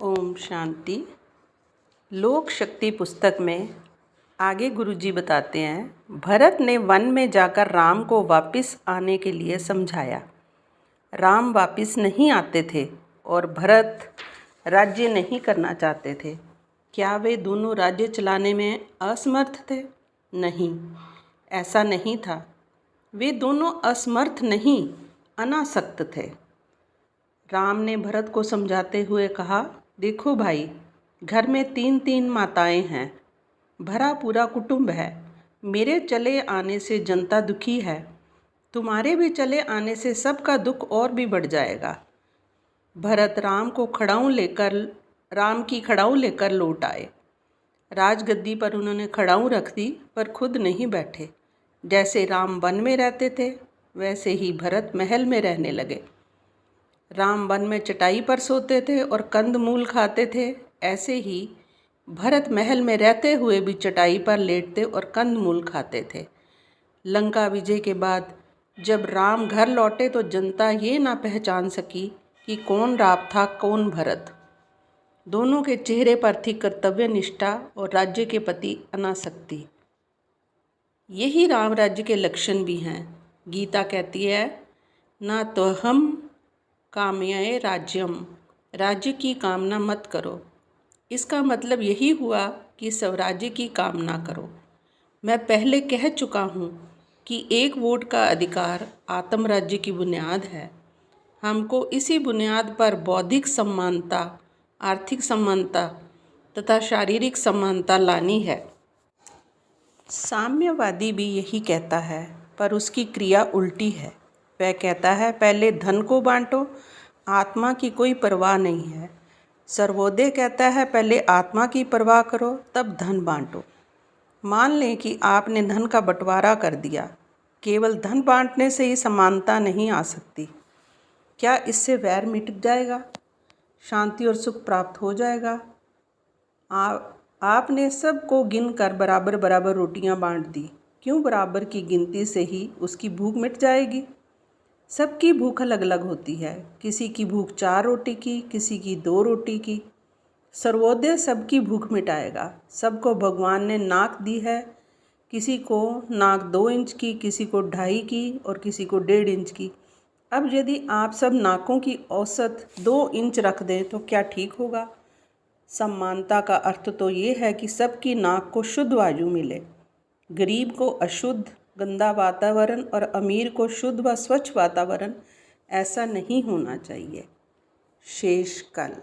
ओम शांति। लोक शक्ति पुस्तक में आगे गुरुजी बताते हैं, भरत ने वन में जाकर राम को वापस आने के लिए समझाया। राम वापस नहीं आते थे और भरत राज्य नहीं करना चाहते थे। क्या वे दोनों राज्य चलाने में असमर्थ थे? नहीं, ऐसा नहीं था। वे दोनों असमर्थ नहीं, अनासक्त थे। राम ने भरत को समझाते हुए कहा, देखो भाई, घर में 3 माताएं हैं, भरा पूरा कुटुंब है। मेरे चले आने से जनता दुखी है, तुम्हारे भी चले आने से सबका दुख और भी बढ़ जाएगा। भरत राम की खड़ाऊँ लेकर लौट आए। राजगद्दी पर उन्होंने खड़ाऊँ रख दी, पर खुद नहीं बैठे। जैसे राम वन में रहते थे, वैसे ही भरत महल में रहने लगे। राम वन में चटाई पर सोते थे और कंद मूल खाते थे, ऐसे ही भरत महल में रहते हुए भी चटाई पर लेटते और कंद मूल खाते थे। लंका विजय के बाद जब राम घर लौटे तो जनता ये ना पहचान सकी कि कौन राम था, कौन भरत। दोनों के चेहरे पर थी कर्तव्य निष्ठा और राज्य के प्रति अनासक्ति। यही राम राज्य के लक्षण भी हैं। गीता कहती है, ना तो हम कामये राज्यम, राज्य की कामना मत करो। इसका मतलब यही हुआ कि स्वराज्य की कामना करो। मैं पहले कह चुका हूँ कि एक वोट का अधिकार आत्मराज्य की बुनियाद है। हमको इसी बुनियाद पर बौद्धिक समानता, आर्थिक समानता तथा शारीरिक समानता लानी है। साम्यवादी भी यही कहता है, पर उसकी क्रिया उल्टी है। वह कहता है, पहले धन को बांटो, आत्मा की कोई परवाह नहीं है। सर्वोदय कहता है, पहले आत्मा की परवाह करो, तब धन बांटो। मान लें कि आपने धन का बंटवारा कर दिया, केवल धन बांटने से ही समानता नहीं आ सकती। क्या इससे वैर मिट जाएगा? शांति और सुख प्राप्त हो जाएगा? आपने सबको गिनकर बराबर बराबर रोटियां बांट दी, क्यों बराबर की गिनती से ही उसकी भूख मिट जाएगी? सबकी भूख अलग अलग होती है, किसी की भूख 4 रोटी की, किसी की 2 रोटी की। सर्वोदय सबकी भूख मिटाएगा। सबको भगवान ने नाक दी है, किसी को नाक 2 इंच की, किसी को 2.5 की और किसी को 1.5 इंच की। अब यदि आप सब नाकों की औसत 2 इंच रख दें तो क्या ठीक होगा? समानता का अर्थ तो ये है कि सबकी नाक को शुद्ध वायु मिले। गरीब को अशुद्ध गंदा वातावरण और अमीर को शुद्ध व स्वच्छ वातावरण, ऐसा नहीं होना चाहिए। शेष कल।